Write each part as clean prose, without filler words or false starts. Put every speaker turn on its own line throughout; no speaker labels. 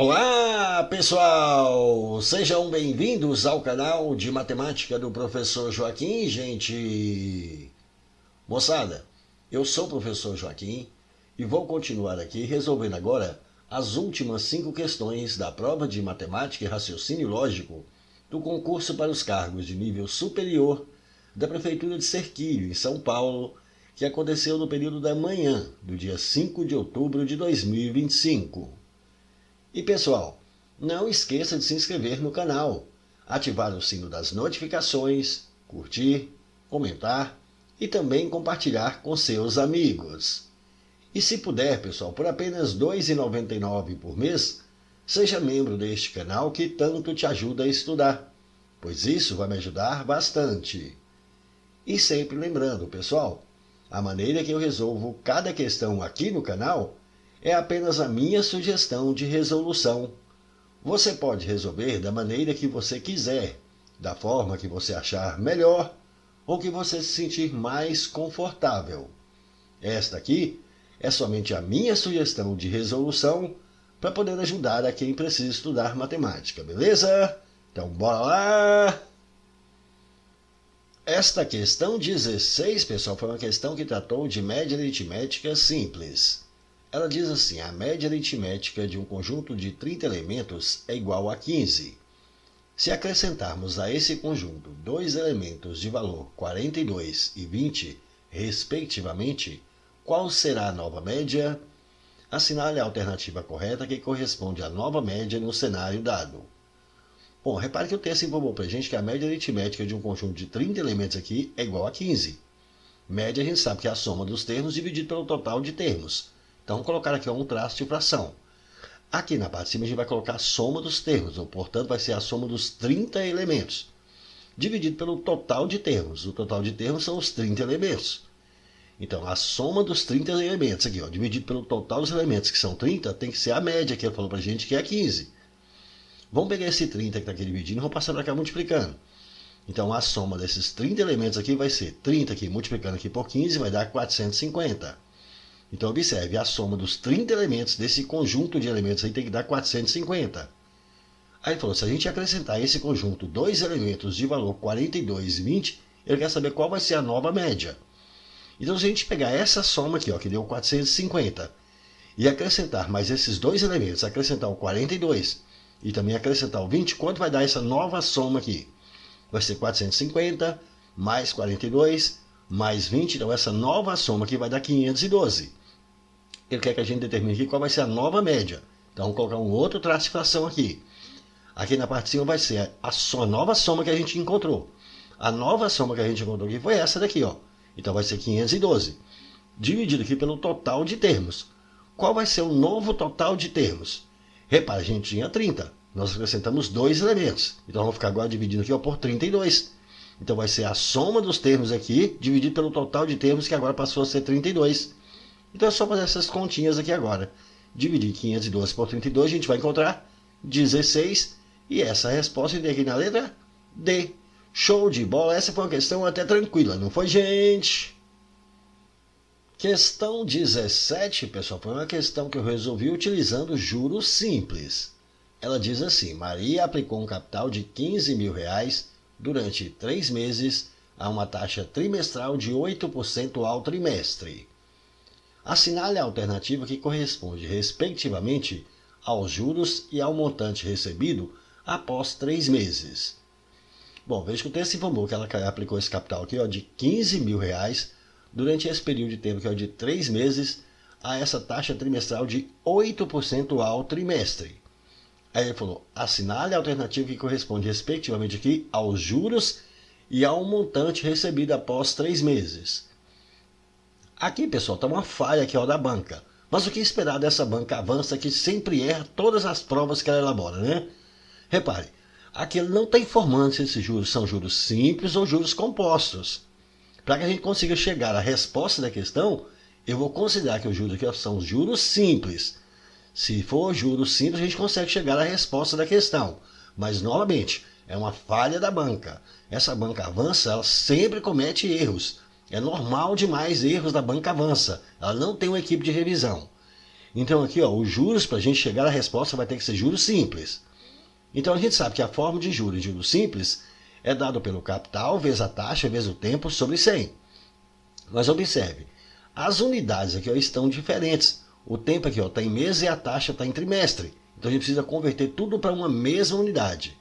Olá, pessoal! Sejam bem-vindos ao canal de matemática do professor Joaquim, gente! Moçada, eu sou o professor Joaquim e vou continuar aqui resolvendo agora as últimas 5 questões da prova de matemática e raciocínio lógico do concurso para os cargos de nível superior da Prefeitura de Serquilho, em São Paulo, que aconteceu no período da manhã do dia 5 de outubro de 2025. E pessoal, não esqueça de se inscrever no canal, ativar o sino das notificações, curtir, comentar e também compartilhar com seus amigos. E se puder, pessoal, por apenas R$ 2,99 por mês, seja membro deste canal que tanto te ajuda a estudar, pois isso vai me ajudar bastante. E sempre lembrando, pessoal, a maneira que eu resolvo cada questão aqui no canal é apenas a minha sugestão de resolução. Você pode resolver da maneira que você quiser, da forma que você achar melhor ou que você se sentir mais confortável. Esta aqui é somente a minha sugestão de resolução para poder ajudar a quem precisa estudar matemática, beleza? Então bora lá! Esta questão 16, pessoal, foi uma questão que tratou de média aritmética simples. Ela diz assim: a média aritmética de um conjunto de 30 elementos é igual a 15. Se acrescentarmos a esse conjunto dois elementos de valor 42 e 20, respectivamente, qual será a nova média? Assinale a alternativa correta que corresponde à nova média no cenário dado. Bom, repare que o texto informou para a gente que a média aritmética de um conjunto de 30 elementos aqui é igual a 15. Média a gente sabe que é a soma dos termos dividido pelo total de termos. Então, vamos colocar aqui um traço de fração. Aqui na parte de cima a gente vai colocar a soma dos termos, ou, portanto, vai ser a soma dos 30 elementos, dividido pelo total de termos. O total de termos são os 30 elementos. Então, a soma dos 30 elementos aqui, dividido pelo total dos elementos, que são 30, tem que ser a média que ele falou para a gente, que é 15. Vamos pegar esse 30 que está aqui dividindo e vamos passar para cá multiplicando. Então, a soma desses 30 elementos aqui vai ser 30 aqui multiplicando aqui por 15, vai dar 450. Então, observe, a soma dos 30 elementos desse conjunto de elementos aí tem que dar 450. Aí ele falou, se a gente acrescentar a esse conjunto dois elementos de valor 42 e 20, ele quer saber qual vai ser a nova média. Então, se a gente pegar essa soma aqui, que deu 450, e acrescentar mais esses dois elementos, acrescentar o 42 e também acrescentar o 20, quanto vai dar essa nova soma aqui? Vai ser 450 mais 42 mais 20, então essa nova soma aqui vai dar 512. Ele quer que a gente determine aqui qual vai ser a nova média. Então, vamos colocar um outro traço de fração aqui. Aqui na parte de cima vai ser a nova soma que a gente encontrou. A nova soma que a gente encontrou aqui foi essa daqui, Então, vai ser 512. Dividido aqui pelo total de termos. Qual vai ser o novo total de termos? Repara, a gente tinha 30. Nós acrescentamos dois elementos. Então, vamos ficar agora dividindo aqui por 32. Então, vai ser a soma dos termos aqui, dividido pelo total de termos, que agora passou a ser 32. Então, é só fazer essas continhas aqui agora. Dividir 512 por 32, a gente vai encontrar 16. E essa resposta tem aqui na letra D. Show de bola! Essa foi uma questão até tranquila, não foi, gente? Questão 17, pessoal, foi uma questão que eu resolvi utilizando juros simples. Ela diz assim: Maria aplicou um capital de R$ 15.000 durante 3 meses a uma taxa trimestral de 8% ao trimestre. Assinale a alternativa que corresponde, respectivamente, aos juros e ao montante recebido após 3 meses. Bom, veja que o texto informou que ela aplicou esse capital aqui de R$ 15.000 durante esse período de tempo, que é de 3 meses, a essa taxa trimestral de 8% ao trimestre. Aí ele falou, assinale a alternativa que corresponde, respectivamente, aqui aos juros e ao montante recebido após 3 meses. Aqui, pessoal, está uma falha aqui da banca. Mas o que esperar dessa banca Avança, que sempre erra todas as provas que ela elabora, né? Repare, aqui ele não está informando se esses juros são juros simples ou juros compostos. Para que a gente consiga chegar à resposta da questão, eu vou considerar que os juros aqui são juros simples. Se for juros simples, a gente consegue chegar à resposta da questão. Mas, novamente, é uma falha da banca. Essa banca Avança, ela sempre comete erros. É normal demais erros da banca Avança. Ela não tem uma equipe de revisão. Então aqui, ó, os juros, para a gente chegar à resposta, vai ter que ser juros simples. Então a gente sabe que a forma de juros simples é dado pelo capital vezes a taxa vezes o tempo sobre 100. Mas observe, as unidades aqui, ó, estão diferentes. O tempo aqui está em mês e a taxa está em trimestre. Então a gente precisa converter tudo para uma mesma unidade.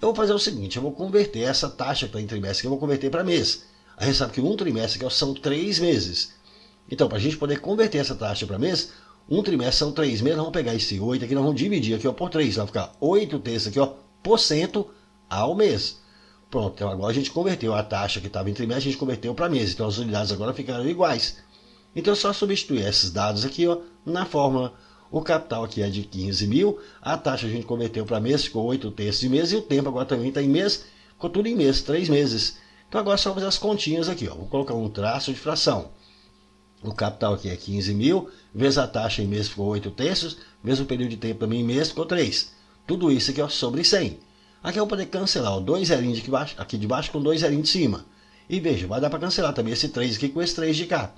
Eu vou fazer o seguinte, eu vou converter essa taxa que está em trimestre, que eu vou converter para mês. A gente sabe que um trimestre aqui, ó, são 3 meses. Então, para a gente poder converter essa taxa para mês, um trimestre são 3 meses, nós vamos pegar esse 8 aqui, nós vamos dividir aqui, ó, por 3. Vai ficar 8 terços aqui, ó, por cento ao mês. Pronto, então agora a gente converteu a taxa que estava em trimestre, a gente converteu para mês. Então as unidades agora ficaram iguais. Então é só substituir esses dados aqui, ó, na fórmula. O capital aqui é de 15 mil, a taxa a gente converteu para mês, ficou 8 terços de mês, e o tempo agora também está em mês, ficou tudo em mês, 3 meses. Então agora é só fazer as continhas aqui, ó. Vou colocar um traço de fração. O capital aqui é 15 mil, vezes a taxa em mês ficou 8 terços, vezes o período de tempo também em mês ficou 3. Tudo isso aqui, ó, sobre 100. Aqui eu vou poder cancelar o 2 zerinhos aqui de baixo com 2 zerinhos de cima. E veja, vai dar para cancelar também esse 3 aqui com esse 3 de cá.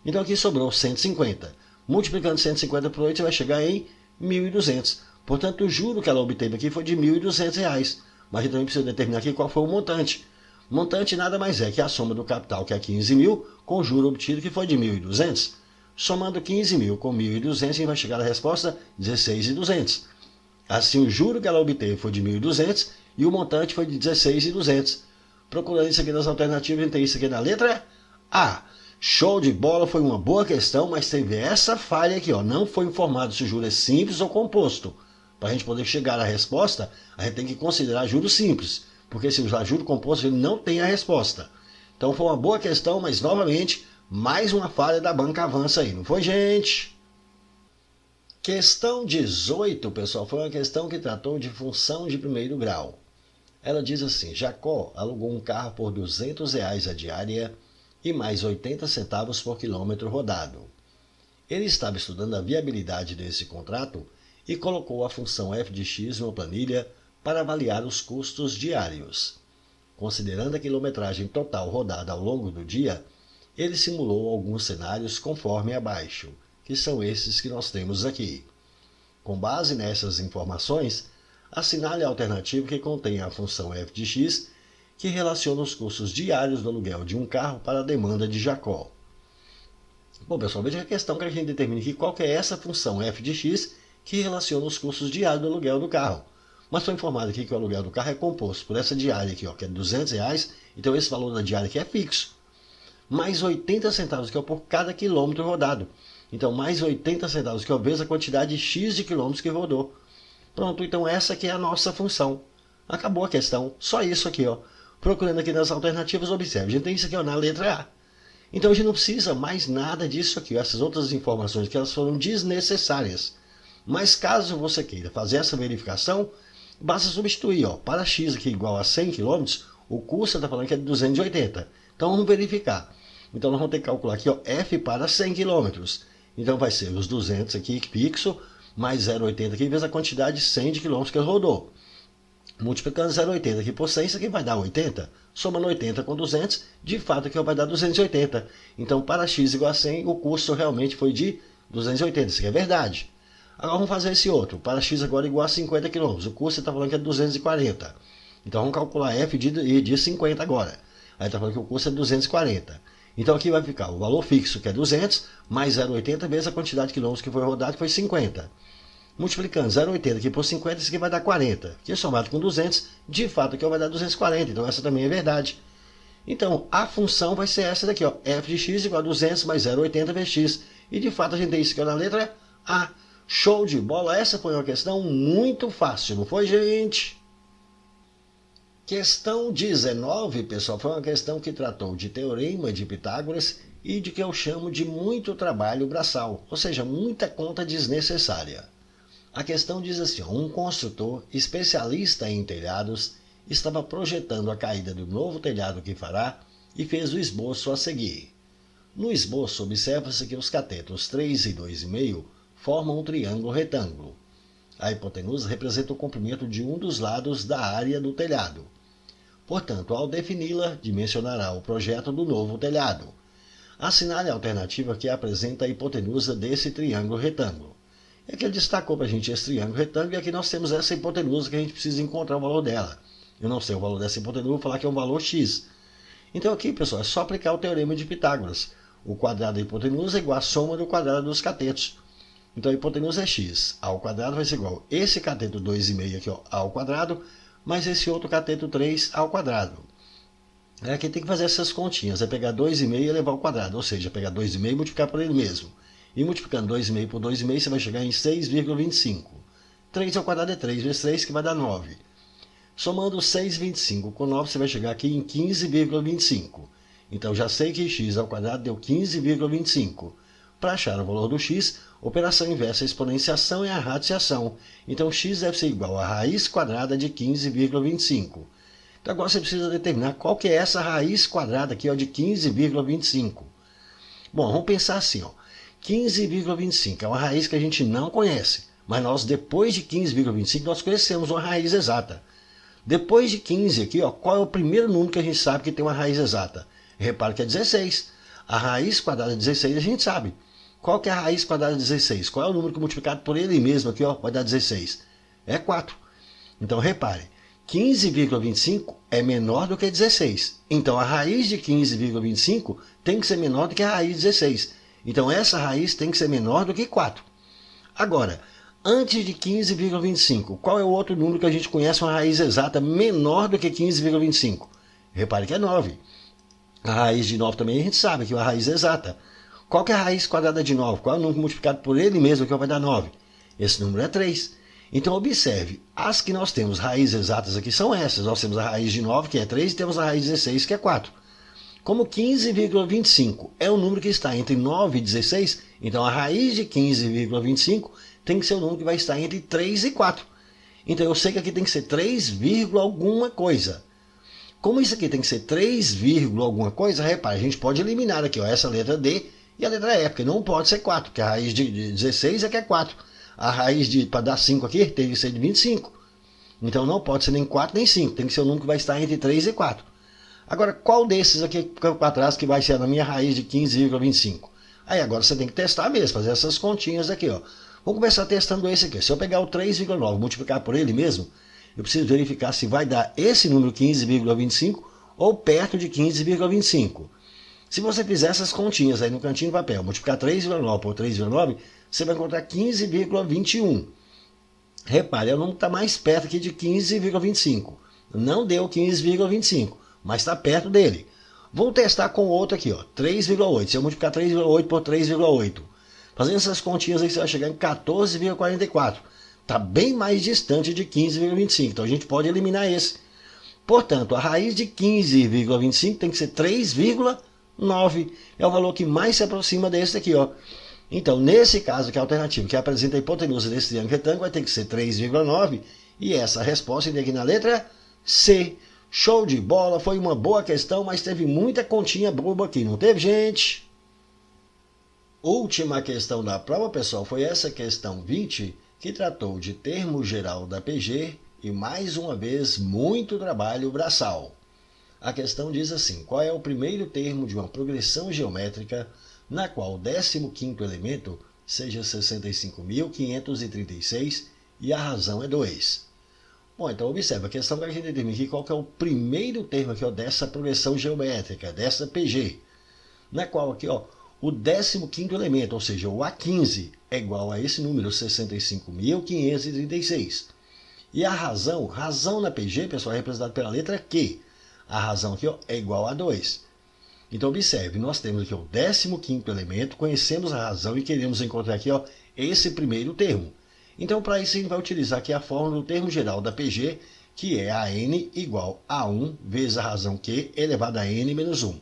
Então aqui sobrou 150. Multiplicando 150 por 8, você vai chegar em 1.200. Portanto, o juro que ela obteve aqui foi de R$ 1.200. Mas a gente também precisa determinar aqui qual foi o montante. Montante nada mais é que a soma do capital, que é 15 mil, com o juro obtido, que foi de 1.200. Somando 15 mil com 1.200, a gente vai chegar à resposta 16.200. Assim, o juro que ela obteve foi de 1.200 e o montante foi de 16.200. Procurando isso aqui nas alternativas, a gente tem isso aqui na letra A. Show de bola, foi uma boa questão, mas teve essa falha aqui, ó. Não foi informado se o juro é simples ou composto. Para a gente poder chegar à resposta, a gente tem que considerar juros simples, porque se usar juro composto, ele não tem a resposta. Então foi uma boa questão, mas novamente, mais uma falha da banca Avança aí, não foi, gente? Questão 18, pessoal, foi uma questão que tratou de função de primeiro grau. Ela diz assim, Jacó alugou um carro por R$ 200 a diária e mais 80 centavos por quilômetro rodado. Ele estava estudando a viabilidade desse contrato e colocou a função f de x numa planilha para avaliar os custos diários. Considerando a quilometragem total rodada ao longo do dia, ele simulou alguns cenários conforme abaixo, que são esses que nós temos aqui. Com base nessas informações, assinale a alternativa que contém a função f de x, que relaciona os custos diários do aluguel de um carro para a demanda de Jacó. Bom, pessoal, veja a questão que a gente determina aqui qual que é essa função f de x que relaciona os custos diários do aluguel do carro. Mas foi informado aqui que o aluguel do carro é composto por essa diária aqui, ó, que é R$ 200, então esse valor da diária aqui é fixo. Mais 80 centavos, que é por cada quilômetro rodado. Então, mais 80 centavos, que é vezes a quantidade x de quilômetros que rodou. Pronto, então essa aqui é a nossa função. Acabou a questão, só isso aqui, ó. Procurando aqui nas alternativas, observe, a gente tem isso aqui, ó, na letra A. Então a gente não precisa mais nada disso aqui, ó, essas outras informações que elas foram desnecessárias. Mas caso você queira fazer essa verificação, basta substituir, ó, para x aqui igual a 100 km, o custo está falando que é de 280. Então vamos verificar. Então nós vamos ter que calcular aqui, ó, f para 100 km. Então vai ser os 200 aqui fixo, mais 0,80 aqui, vezes a quantidade de 100 de quilômetros que ele rodou. Multiplicando 0,80 aqui por 100, isso aqui vai dar 80. Somando 80 com 200, de fato aqui vai dar 280. Então, para x igual a 100, o custo realmente foi de 280. Isso aqui é verdade. Agora vamos fazer esse outro. Para x agora igual a 50 km. O custo está falando que é 240. Então, vamos calcular f de 50 agora. Aí está falando que o custo é 240. Então, aqui vai ficar o valor fixo, que é 200, mais 0,80 vezes a quantidade de quilômetros que foi rodado, que foi 50. Multiplicando 0,80 aqui por 50, isso aqui vai dar 40. Que somado com 200, de fato aqui vai dar 240. Então essa também é verdade. Então a função vai ser essa daqui, ó, f de x igual a 200 mais 0,80 vezes x. E de fato a gente tem isso aqui na letra A. Show de bola, essa foi uma questão muito fácil, não foi, gente? Questão 19, pessoal, foi uma questão que tratou de teorema de Pitágoras e de que eu chamo de muito trabalho braçal, ou seja, muita conta desnecessária. A questão diz assim, um construtor especialista em telhados estava projetando a caída do novo telhado que fará e fez o esboço a seguir. No esboço, observa-se que os catetos 3 e 2,5 formam um triângulo retângulo. A hipotenusa representa o comprimento de um dos lados da área do telhado. Portanto, ao defini-la, dimensionará o projeto do novo telhado. Assinale a alternativa que apresenta a hipotenusa desse triângulo retângulo. É que ele destacou para a gente esse triângulo retângulo e aqui nós temos essa hipotenusa que a gente precisa encontrar o valor dela. Eu não sei o valor dessa hipotenusa, vou falar que é um valor x. Então aqui, pessoal, é só aplicar o teorema de Pitágoras. O quadrado da hipotenusa é igual à soma do quadrado dos catetos. Então a hipotenusa é x ao quadrado vai ser igual a esse cateto 2,5 aqui ó, ao quadrado, mais esse outro cateto 3 ao quadrado. Aqui tem que fazer essas continhas, é pegar 2,5 e elevar ao quadrado, ou seja, pegar 2,5 e multiplicar por ele mesmo. E multiplicando 2,5 por 2,5 você vai chegar em 6,25. 3 ao quadrado é 3 vezes 3 que vai dar 9. Somando 6,25 com 9 você vai chegar aqui em 15,25. Então já sei que x ao quadrado deu 15,25. Para achar o valor do x, operação inversa a exponenciação é a radiciação. Então x deve ser igual à raiz quadrada de 15,25. Então agora você precisa determinar qual que é essa raiz quadrada aqui ó, de 15,25. Bom, vamos pensar assim, ó. 15,25 é uma raiz que a gente não conhece, mas nós depois de 15,25 nós conhecemos uma raiz exata. Depois de 15 aqui, ó, qual é o primeiro número que a gente sabe que tem uma raiz exata? Repare que é 16. A raiz quadrada de 16 a gente sabe. Qual que é a raiz quadrada de 16? Qual é o número que multiplicado por ele mesmo aqui ó, vai dar 16? É 4. Então repare, 15,25 é menor do que 16. Então a raiz de 15,25 tem que ser menor do que a raiz de 16. Então essa raiz tem que ser menor do que 4. Agora, antes de 15,25, qual é o outro número que a gente conhece uma raiz exata menor do que 15,25? Repare que é 9. A raiz de 9 também a gente sabe que é uma raiz exata. Qual que é a raiz quadrada de 9? Qual é o número multiplicado por ele mesmo que vai dar 9? Esse número é 3. Então observe, as que nós temos raízes exatas aqui são essas. Nós temos a raiz de 9, que é 3, e temos a raiz de 16, que é 4. Como 15,25 é o número que está entre 9 e 16, então a raiz de 15,25 tem que ser o número que vai estar entre 3 e 4. Então eu sei que aqui tem que ser 3, alguma coisa. Como isso aqui tem que ser 3, alguma coisa, repare, a gente pode eliminar aqui ó, essa letra D e a letra E, porque não pode ser 4, porque a raiz de 16 é que é 4. A raiz para dar 5 aqui tem que ser de 25. Então não pode ser nem 4 nem 5, tem que ser o número que vai estar entre 3 e 4. Agora, qual desses aqui para trás que vai ser na minha raiz de 15,25? Aí agora você tem que testar mesmo, fazer essas continhas aqui, ó. Vamos começar testando esse aqui. Se eu pegar o 3,9 e multiplicar por ele mesmo, eu preciso verificar se vai dar esse número 15,25 ou perto de 15,25. Se você fizer essas continhas aí no cantinho do papel, multiplicar 3,9 por 3,9, você vai encontrar 15,21. Repare, é o número que está mais perto aqui de 15,25. Não deu 15,25, mas está perto dele. Vamos testar com outro aqui, ó, 3,8. Se eu multiplicar 3,8 por 3,8, fazendo essas continhas aí, você vai chegar em 14,44. Está bem mais distante de 15,25, então a gente pode eliminar esse. Portanto, a raiz de 15,25 tem que ser 3,9. É o valor que mais se aproxima desse aqui, ó. Então, nesse caso, que é a alternativa que apresenta a hipotenusa desse triângulo retângulo, vai ter que ser 3,9. E essa resposta tem aqui na letra C. Show de bola, foi uma boa questão, mas teve muita continha boba aqui, não teve, gente? Última questão da prova, pessoal, foi essa questão 20, que tratou de termo geral da PG e, mais uma vez, muito trabalho braçal. A questão diz assim, qual é o primeiro termo de uma progressão geométrica na qual o 15º elemento seja 65.536 e a razão é 2? Bom, então observa, a questão que a gente determina aqui qual que é o primeiro termo aqui, ó, dessa progressão geométrica, dessa PG, na qual aqui, ó, o 15º elemento, ou seja, o A15, é igual a esse número, 65.536. E a razão na PG, pessoal, é representada pela letra Q. A razão aqui ó, é igual a 2. Então, observe, nós temos aqui o 15º elemento, conhecemos a razão e queremos encontrar aqui ó, esse primeiro termo. Então, para isso, a gente vai utilizar aqui a fórmula do termo geral da PG, que é a n igual a 1 vezes a razão Q elevado a n menos 1.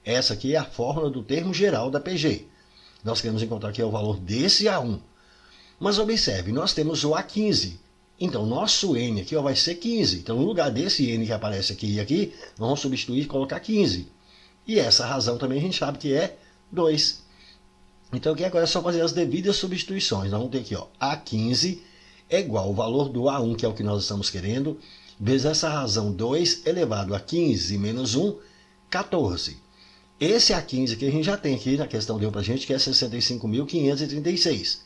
Essa aqui é a fórmula do termo geral da PG. Nós queremos encontrar aqui o valor desse A1. Mas observe, nós temos o A15. Então, nosso n aqui ó, vai ser 15. Então, no lugar desse n que aparece aqui e aqui, nós vamos substituir e colocar 15. E essa razão também a gente sabe que é 2. Então, aqui agora é só fazer as devidas substituições. Nós vamos ter aqui ó, A15 é igual ao valor do A1, que é o que nós estamos querendo, vezes essa razão 2 elevado a 15 menos 1, 14. Esse A15 que a gente já tem aqui na questão deu para a gente, que é 65.536.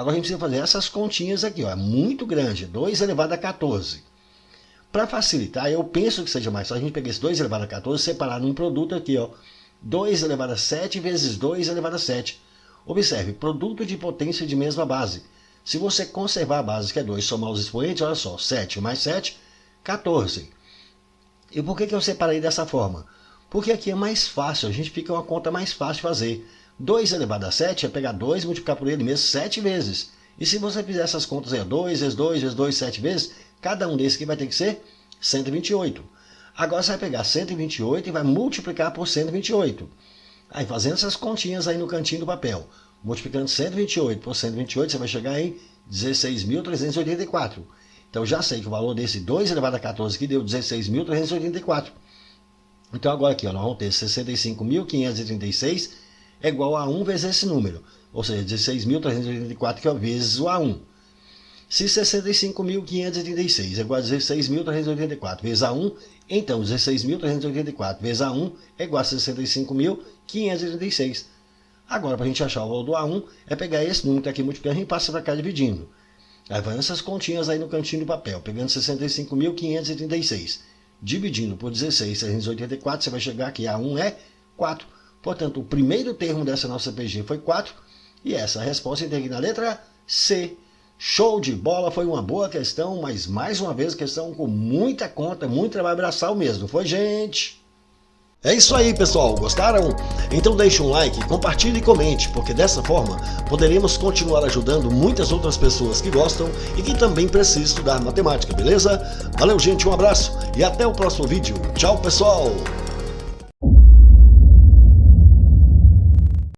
Agora a gente precisa fazer essas continhas aqui, ó, é muito grande, 2 elevado a 14. Para facilitar, eu penso que seja mais fácil a gente pegar esse 2 elevado a 14 e separar num produto aqui, ó, 2 elevado a 7 vezes 2 elevado a 7. Observe, produto de potência de mesma base. Se você conservar a base, que é 2, somar os expoentes, olha só, 7 mais 7, 14. E por que eu separei dessa forma? Porque aqui é mais fácil, a gente fica uma conta mais fácil de fazer. 2 elevado a 7 é pegar 2 e multiplicar por ele mesmo 7 vezes. E se você fizer essas contas aí, 2 vezes 2 vezes 2, 7 vezes, cada um desses aqui vai ter que ser 128. Agora você vai pegar 128 e vai multiplicar por 128. Aí fazendo essas continhas aí no cantinho do papel, multiplicando 128 por 128, você vai chegar em 16.384. Então já sei que o valor desse 2 elevado a 14 aqui deu 16.384. Então agora aqui, ó, nós vamos ter 65.536 é igual a 1 vezes esse número. Ou seja, 16.384 que é vezes o A1. Se 65.536 é igual a 16.384 vezes A1, então 16.384 vezes A1 é igual a 65.536. Agora, para a gente achar o valor do A1, é pegar esse número que está aqui multiplicando e passa para cá dividindo. Aí vai essas continhas aí no cantinho do papel, pegando 65.536, dividindo por 16.384, você vai chegar aqui, A1 é 4. Portanto, o primeiro termo dessa nossa PG foi 4, e essa resposta tem aqui na letra C. Show de bola, foi uma boa questão, mas mais uma vez questão com muita conta, muito trabalho braçal mesmo, foi, gente? É isso aí, pessoal, gostaram? Então deixe um like, compartilhe e comente, porque dessa forma poderemos continuar ajudando muitas outras pessoas que gostam e que também precisam estudar matemática, beleza? Valeu, gente, um abraço e até o próximo vídeo. Tchau, pessoal!